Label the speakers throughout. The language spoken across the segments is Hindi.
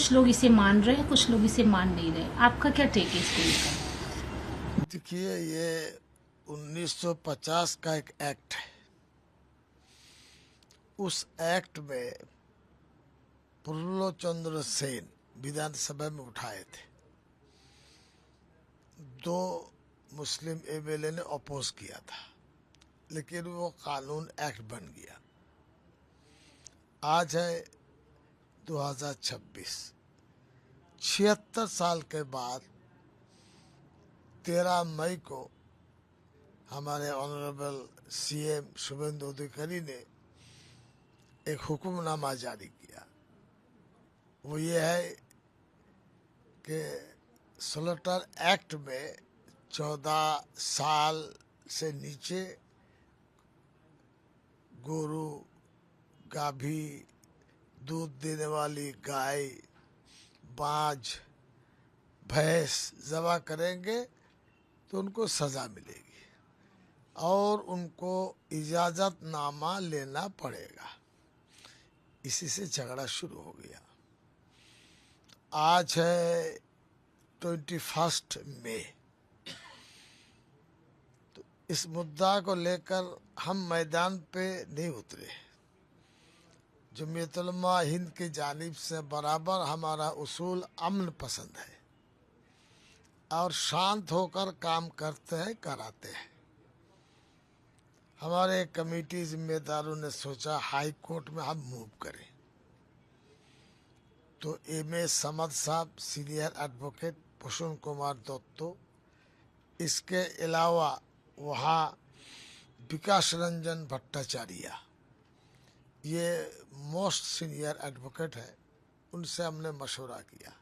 Speaker 1: कुछ लोग इसे मान रहे हैं, कुछ लोग इसे मान नहीं रहे। आपका क्या टेक है इसको लेकर?
Speaker 2: देखिए, ये 1950 का एक एक्ट है। उस एक्ट में प्रफुल्ल चंद्र सेन विधानसभा में उठाए थे। दो मुस्लिम एमएलए ने अपोज किया था, लेकिन वो कानून एक्ट बन गया। आज है 2026, 76 साल के बाद 13 मई को हमारे ऑनरेबल सीएम शुभेंदु अधिकारी ने एक हुक्मनामा जारी किया। वो ये है कि स्लॉटर एक्ट में 14 साल से नीचे गोरू, गाभी, दूध देने वाली गाय, बाज, भैंस ज़बह करेंगे तो उनको सज़ा मिलेगी और उनको इजाज़तनामा लेना पड़ेगा। इसी से झगड़ा शुरू हो गया। आज है 21 मई। तो इस मुद्दा को लेकर हम मैदान पे नहीं उतरे। जमीयत उलमा हिंद की जानिब से बराबर हमारा उसूल अमन पसंद है और शांत होकर काम करते हैं, कराते हैं। हमारे कमेटी जिम्मेदारों ने सोचा हाई कोर्ट में हम मूव करें, तो एमए समद साहब, सीनियर एडवोकेट भूषण कुमार दत्तो, इसके अलावा वहाँ विकास रंजन भट्टाचार्य, ये मोस्ट सीनियर एडवोकेट है, उनसे हमने मशवरा किया।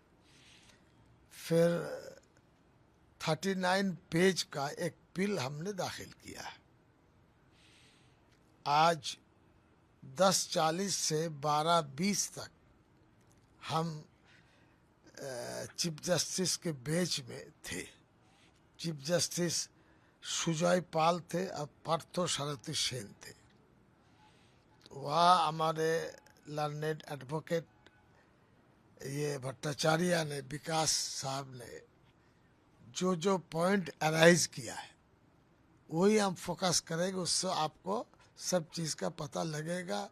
Speaker 2: फिर 39 पेज का एक बिल हमने दाखिल किया है। आज 10:40 से 12:20 तक हम चीफ जस्टिस के बेंच में थे। चीफ जस्टिस सुजय पाल थे और पार्थो सारथी सेन थे। वहाँ हमारे लर्नेड एडवोकेट ये भट्टाचार्य ने, विकास साहब ने जो जो पॉइंट अराइज किया है वही हम फोकस करेंगे। उससे आपको सब चीज़ का पता लगेगा,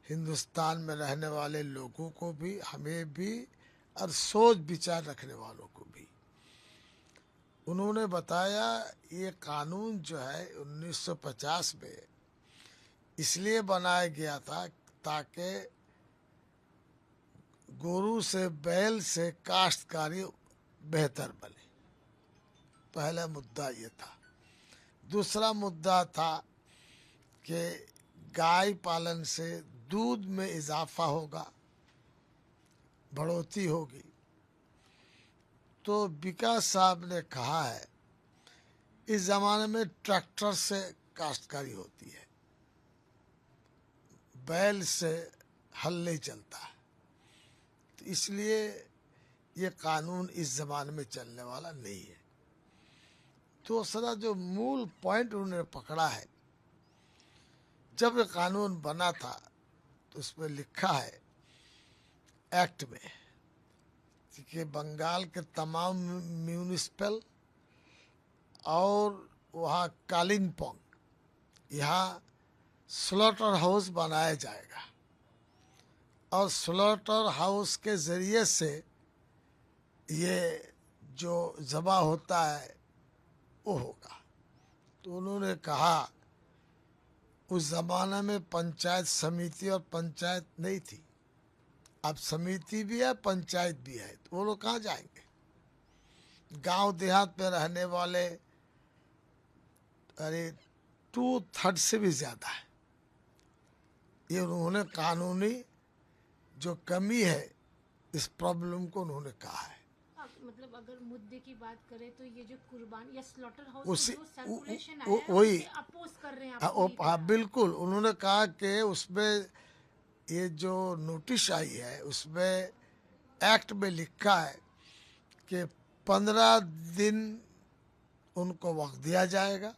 Speaker 2: हिंदुस्तान में रहने वाले लोगों को भी, हमें भी, और सोच विचार रखने वालों को भी। उन्होंने बताया ये कानून जो है 1950 में इसलिए बनाया गया था ताकि गोरू से, बैल से काश्तकारी बेहतर बने। पहला मुद्दा ये था। दूसरा मुद्दा था कि गाय पालन से दूध में इजाफा होगा, बढ़ोतरी होगी। तो विकास साहब ने कहा है इस ज़माने में ट्रैक्टर से काश्तकारी होती है, बैल से हल नहीं चलता है, तो इसलिए ये कानून इस ज़माने में चलने वाला नहीं है। दूसरा जो मूल पॉइंट उन्होंने पकड़ा है, जब ये कानून बना था तो उसमें लिखा है एक्ट में कि बंगाल के तमाम म्यूनिसिपल और वहाँ कालिम्पोंग, यहाँ स्लॉटर हाउस बनाया जाएगा और स्लॉटर हाउस के ज़रिए से ये जो ज़बह होता है वो होगा। तो उन्होंने कहा उस ज़माने में पंचायत समिति और पंचायत नहीं थी, अब समिति भी है, पंचायत भी है, तो वो लोग कहाँ जाएंगे? गांव देहात में रहने वाले अरे 2/3 से भी ज़्यादा है। ये उन्होंने कानूनी जो कमी है इस प्रॉब्लम को उन्होंने कहा है।
Speaker 1: मतलब अगर मुद्दे की बात करें तो ये जो कुर्बान या स्लॉटर हाउस
Speaker 2: उसी
Speaker 1: जो सर्कुलेशन आया है
Speaker 2: वही
Speaker 1: उसे अपोज कर रहे हैं आप?
Speaker 2: हाँ बिल्कुल। उन्होंने कहा कि उसमें ये जो नोटिस आई है उसमें एक्ट में लिखा है कि 15 दिन उनको वक्त दिया जाएगा।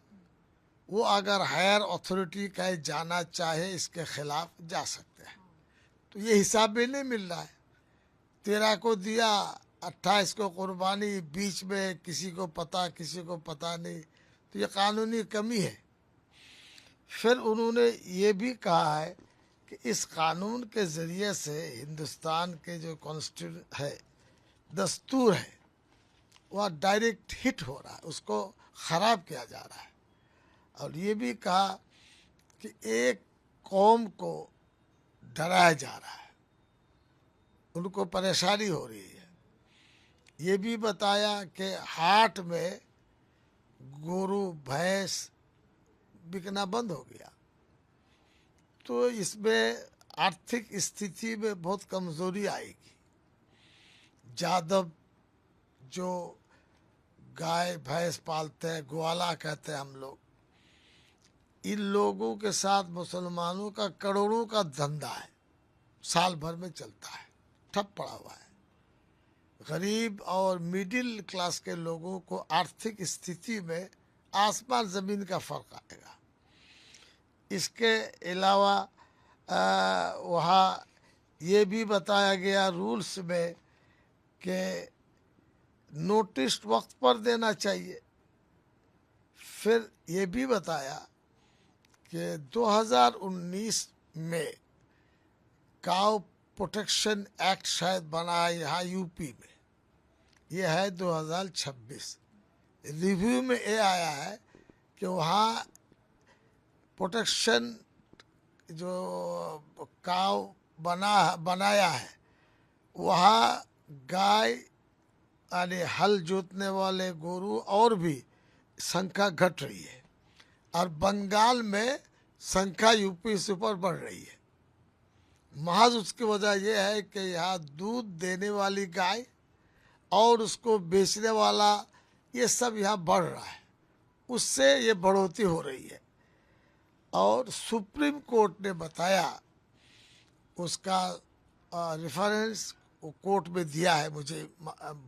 Speaker 2: वो अगर हायर अथॉरिटी कहे जाना चाहे इसके खिलाफ जा सकते हैं। तो ये हिसाब भी नहीं मिल रहा है 13 को दिया, 28 को कुर्बानी, बीच में किसी को पता किसी को पता नहीं, तो ये कानूनी कमी है। फिर उन्होंने ये भी कहा है कि इस कानून के ज़रिए से हिंदुस्तान के जो कॉन्स्टिट्यूशन है, दस्तूर है, वह डायरेक्ट हिट हो रहा है, उसको ख़राब किया जा रहा है। और ये भी कहा कि एक कौम को डराया जा रहा है, उनको परेशानी हो रही है। ये भी बताया कि हाट में गोरू भैंस बिकना बंद हो गया, तो इसमें आर्थिक स्थिति में बहुत कमज़ोरी आएगी। जादव जो गाय भैंस पालते हैं, ग्वाला कहते हैं हम लोग, इन लोगों के साथ मुसलमानों का करोड़ों का धंधा है, साल भर में चलता है, ठप पड़ा हुआ है। गरीब और मिडिल क्लास के लोगों को आर्थिक स्थिति में आसमान ज़मीन का फ़र्क आएगा। इसके अलावा वहाँ ये भी बताया गया रूल्स में कि नोटिस वक्त पर देना चाहिए। फिर ये भी बताया कि 2019 में काउ प्रोटेक्शन एक्ट शायद बना है यहाँ यूपी में, ये है 2026। रिव्यू में ये आया है कि वहाँ प्रोटेक्शन जो काव बनाया है, वहाँ गाय यानी हल जोतने वाले गोरू और भी संख्या घट रही है, और बंगाल में संख्या यूपी से ऊपर बढ़ रही है। महज उसकी वजह यह है कि यहाँ दूध देने वाली गाय और उसको बेचने वाला, ये सब यहाँ बढ़ रहा है, उससे ये बढ़ोतरी हो रही है। और सुप्रीम कोर्ट ने बताया, उसका रेफरेंस कोर्ट में दिया है, मुझे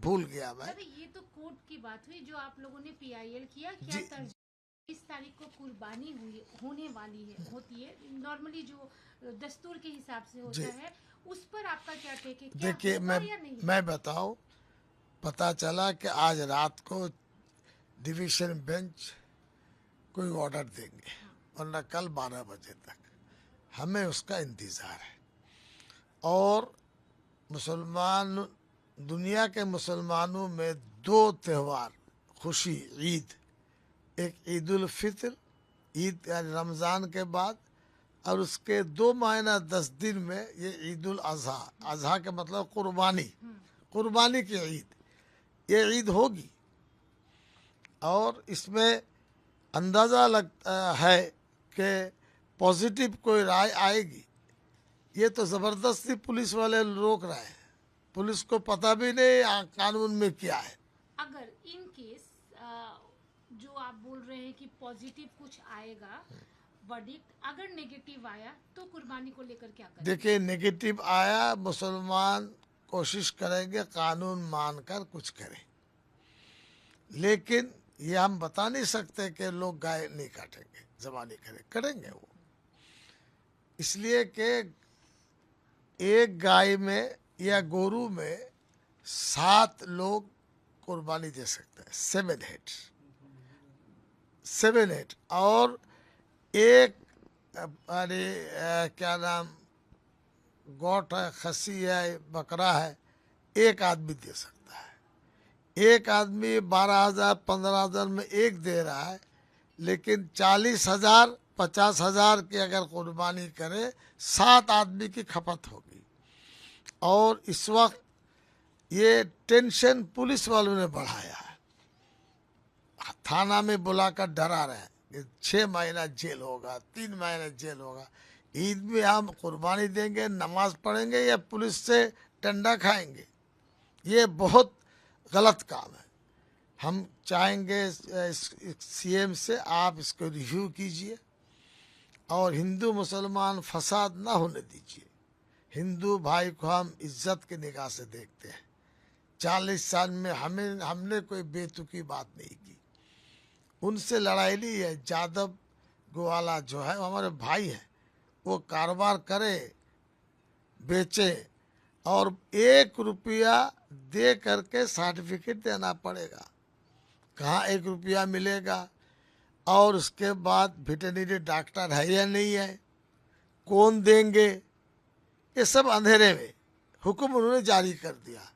Speaker 2: भूल गया मैं।
Speaker 1: सर, ये तो कोर्ट की बात हुई जो आप लोगों ने पीआईएल किया, क्या 20 तारीख को कुर्बानी होने वाली है, होती है नॉर्मली जो दस्तूर के हिसाब से होता है, उस पर आपका क्या टेक है?
Speaker 2: देखिए, मैं बताऊं, पता चला कि आज रात को डिवीजन बेंच कोई ऑर्डर देंगे, वरना कल 12 बजे तक हमें उसका इंतज़ार है। और मुसलमान, दुनिया के मुसलमानों में 2 त्यौहार खुशी, ईद, एक ईद उल फितर, ईद यानी रमज़ान के बाद, और उसके 2 महीना 10 दिन में ये ईद उल अज़हा, अज़हा के मतलब कुर्बानी, कुर्बानी की ईद, ये ईद होगी। और इसमें अंदाज़ा लगता है कि पॉजिटिव कोई राय आएगी। ये तो ज़बरदस्ती पुलिस वाले रोक रहे हैं, पुलिस को पता भी नहीं कानून में क्या है।
Speaker 1: अगर इन केस जो आप बोल रहे हैं कि पॉजिटिव कुछ आएगा वर्डिक्ट, अगर नेगेटिव आया तो कुर्बानी को लेकर क्या करें?
Speaker 2: देखिए, नेगेटिव आया, मुसलमान कोशिश करेंगे कानून मानकर कुछ करें, लेकिन ये हम बता नहीं सकते कि लोग गाय नहीं काटेंगे, ज़बानी करेंगे वो, इसलिए कि एक गाय में या गोरू में 7 लोग कुर्बानी दे सकते हैं, 7 हेड, और एक अरे क्या नाम, गोट है, खसी है, बकरा है, एक आदमी दे सकता है। एक आदमी 12,000 15,000 में एक दे रहा है, लेकिन 40,000 50,000 की अगर कुर्बानी करे, 7 आदमी की खपत होगी। और इस वक्त ये टेंशन पुलिस वालों ने बढ़ाया है, थाना में बुलाकर डरा रहे हैं कि 6 महीना जेल होगा, 3 महीना जेल होगा। ईद में हम कुर्बानी देंगे, नमाज पढ़ेंगे या पुलिस से डंडा खाएंगे? ये बहुत गलत काम है। हम चाहेंगे सीएम से आप इसको रिव्यू कीजिए और हिंदू मुसलमान फसाद ना होने दीजिए। हिंदू भाई को हम इज्जत की निगाह से देखते हैं। 40 साल में हमने कोई बेतुकी बात नहीं की, उनसे लड़ाई नहीं है। जादव ग्वाला जो है वो हमारे भाई हैं, वो कारोबार करे, बेचे और 1 रुपया दे करके सर्टिफिकेट देना पड़ेगा। कहाँ 1 रुपया मिलेगा? और उसके बाद वेटरनरी डॉक्टर है या नहीं है, कौन देंगे, ये सब अंधेरे में हुक्म उन्होंने जारी कर दिया।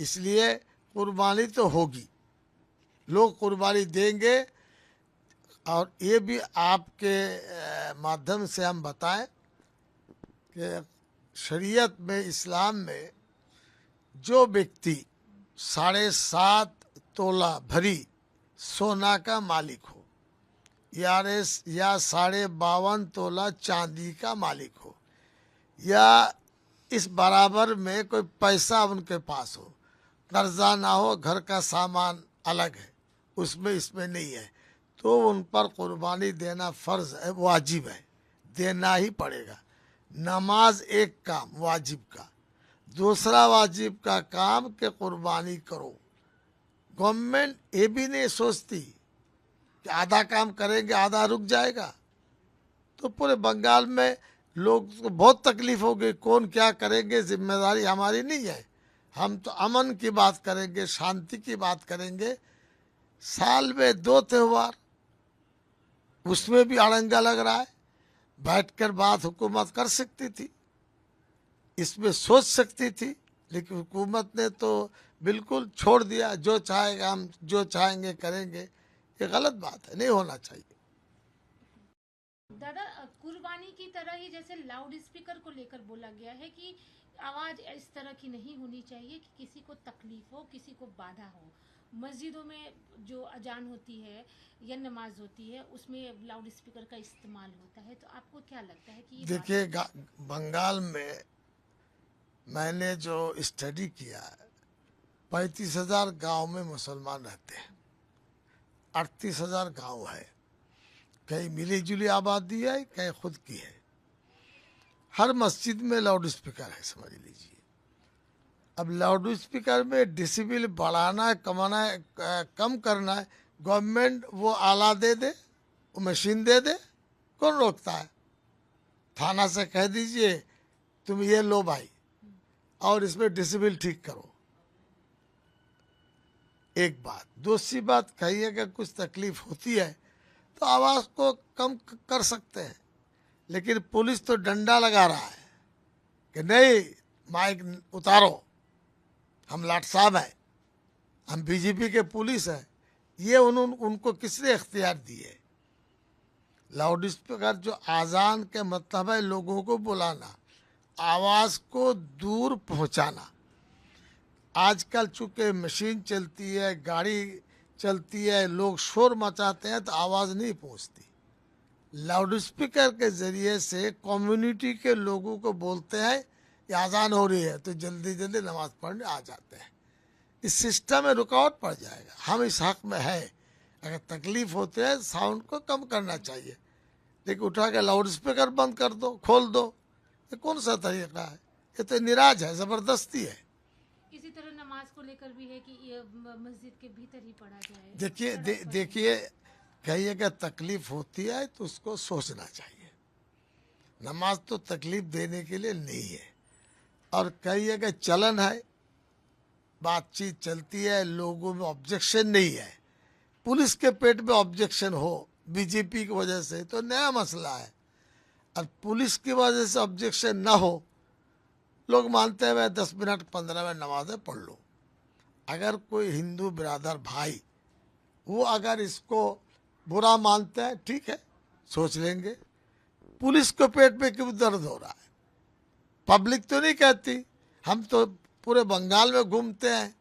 Speaker 2: इसलिए कुर्बानी तो होगी, लोग कुर्बानी देंगे। और ये भी आपके माध्यम से हम बताएं कि शरीयत में, इस्लाम में, जो व्यक्ति 7.5 तोला भरी सोना का मालिक हो या 52.5 तोला चांदी का मालिक हो, या इस बराबर में कोई पैसा उनके पास हो, कर्जा ना हो, घर का सामान अलग है, उसमें इसमें नहीं है, तो उन पर कुर्बानी देना फर्ज है, वाजिब है, देना ही पड़ेगा। नमाज एक काम वाजिब का, दूसरा वाजिब का काम कि कुर्बानी करो। गवर्नमेंट ये भी नहीं सोचती कि आधा काम करेंगे आधा रुक जाएगा। तो पूरे बंगाल में लोग को बहुत तकलीफ हो गई, कौन क्या करेंगे, जिम्मेदारी हमारी नहीं है। हम तो अमन की बात करेंगे, शांति की बात करेंगे। साल में 2 त्योहार, उसमें भी अड़ंगा लग रहा है। बैठकर बात हुकूमत कर सकती थी, इसमें सोच सकती थी, लेकिन हुकूमत ने तो बिल्कुल छोड़ दिया, जो चाहेगा हम जो चाहेंगे करेंगे। ये गलत बात है, नहीं होना चाहिए।
Speaker 1: दादा, कुर्बानी की तरह ही जैसे लाउड स्पीकर को लेकर बोला गया है कि आवाज इस तरह की नहीं होनी चाहिए कि किसी को तकलीफ हो, किसी को बाधा हो। मस्जिदों में जो अजान होती है या नमाज होती है, उसमें लाउड स्पीकर का इस्तेमाल होता है। तो आपको क्या लगता है कि ये
Speaker 2: देखिए, बंगाल में मैंने जो स्टडी किया है, 35,000 गांव में मुसलमान रहते हैं, 38,000 गांव है, कहीं मिली जुली आबादी है, कहीं खुद की है। हर मस्जिद में लाउड स्पीकर है, समझ लीजिए। अब लाउड स्पीकर में डिसिबल बढ़ाना है, कमाना है, कम करना है, गवर्नमेंट वो आला दे दे, वो मशीन दे दे, कौन रोकता है? थाना से कह दीजिए तुम ये लो भाई और इसमें डिसिबल ठीक करो। एक बात। दूसरी बात, कहिए कि कुछ तकलीफ होती है तो आवाज़ को कम कर सकते हैं, लेकिन पुलिस तो डंडा लगा रहा है कि नहीं, माइक उतारो, हम लाट साहब हैं, हम बीजेपी के पुलिस हैं। ये उनको किसने इख्तियार दिए? लाउड स्पीकर जो आज़ान के मतलब है लोगों को बुलाना, आवाज़ को दूर पहुंचाना। आजकल चूँकि मशीन चलती है, गाड़ी चलती है, लोग शोर मचाते हैं तो आवाज़ नहीं पहुंचती। लाउड स्पीकर के ज़रिए से कम्युनिटी के लोगों को बोलते हैं कि आज़ान हो रही है, तो जल्दी जल्दी नमाज़ पढ़ने आ जाते हैं। इस सिस्टम में रुकावट पड़ जाएगा। हम इस हक में है, अगर तकलीफ होती है साउंड को कम करना चाहिए, लेकिन उठा के लाउड स्पीकर बंद कर दो, खोल दो, ये कौन सा तरीका है? ये तो निराज है, ज़बरदस्ती है।
Speaker 1: इसी तरह नमाज को लेकर भी है कि ये मस्जिद के भीतर ही पढ़ा जाए।
Speaker 2: देखिए, कहिए कि तकलीफ होती है तो उसको सोचना चाहिए। नमाज तो तकलीफ देने के लिए नहीं है। और कहिए कि चलन है, बातचीत चलती है, लोगों में ऑब्जेक्शन नहीं है, पुलिस के पेट में ऑब्जेक्शन हो बीजेपी की वजह से तो नया मसला है। और पुलिस की वजह से ऑब्जेक्शन ना हो, लोग मानते हैं मैं 10 मिनट 15 मिनट नमाज़ें पढ़ लूँ। अगर कोई हिंदू बिरादर भाई वो अगर इसको बुरा मानते हैं, ठीक है, सोच लेंगे। पुलिस को पेट में क्यों दर्द हो रहा है? पब्लिक तो नहीं कहती। हम तो पूरे बंगाल में घूमते हैं,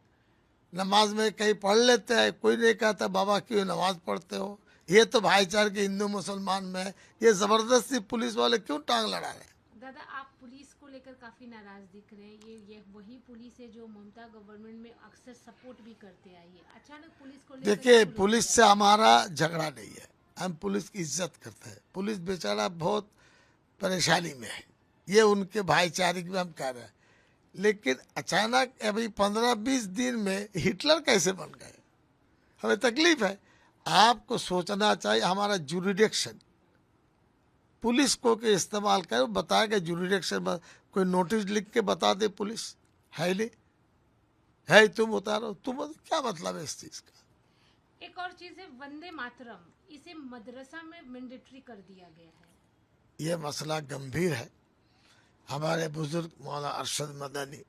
Speaker 2: नमाज में कहीं पढ़ लेते हैं, कोई नहीं कहता बाबा क्यों नमाज पढ़ते हो। ये तो भाईचारे के हिंदू मुसलमान में, ये ज़बरदस्ती पुलिस वाले क्यों टांग लड़ा रहे हैं?
Speaker 1: दादा, आप पुलिस को लेकर काफी नाराज दिख रहे हैं। ये वही पुलिस है जो ममता गवर्नमेंट में अक्सर सपोर्ट भी करते आई है। अचानक पुलिस को लेकर
Speaker 2: देखिए, पुलिस से हमारा झगड़ा नहीं है, हम पुलिस की इज्जत करते हैं। पुलिस बेचारा बहुत परेशानी में है, ये उनके भाईचारे की हम कह रहे हैं। लेकिन अचानक अभी 15-20 दिन में हिटलर कैसे बन गए, हमें तकलीफ है। आपको सोचना चाहिए। हमारा जुरिडिक्शन पुलिस को के इस्तेमाल करे, बताया कि जुरिडिक्शन कोई नोटिस लिख के बता दे पुलिस, है नहीं, है तुम उतारो, क्या मतलब है इस चीज का।
Speaker 1: एक और चीज है वंदे मातरम, इसे मदरसा में मैंडेटरी कर दिया गया है।
Speaker 2: ये मसला गंभीर है। हमारे बुजुर्ग मौलाना अरशद मदनी,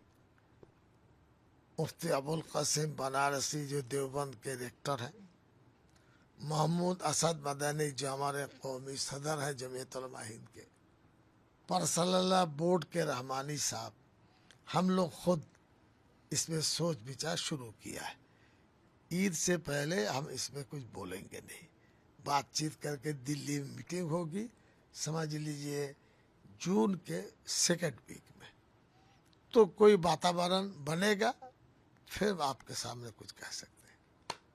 Speaker 2: मुफ्ती अबुल कासिम बनारसी जो देवबंद के रेक्टर हैं, महमूद असद मदनी जो हमारे कौमी सदर हैं जमीयत उलमा हिंद के, परसल्ला बोर्ड के रहमानी साहब, हम लोग खुद इसमें सोच विचार शुरू किया है। ईद से पहले हम इसमें कुछ बोलेंगे नहीं, बातचीत करके दिल्ली में मीटिंग होगी, समझ लीजिए जून के सेकेंड वीक में, तो कोई वातावरण बनेगा, फिर आपके सामने कुछ कह सकते।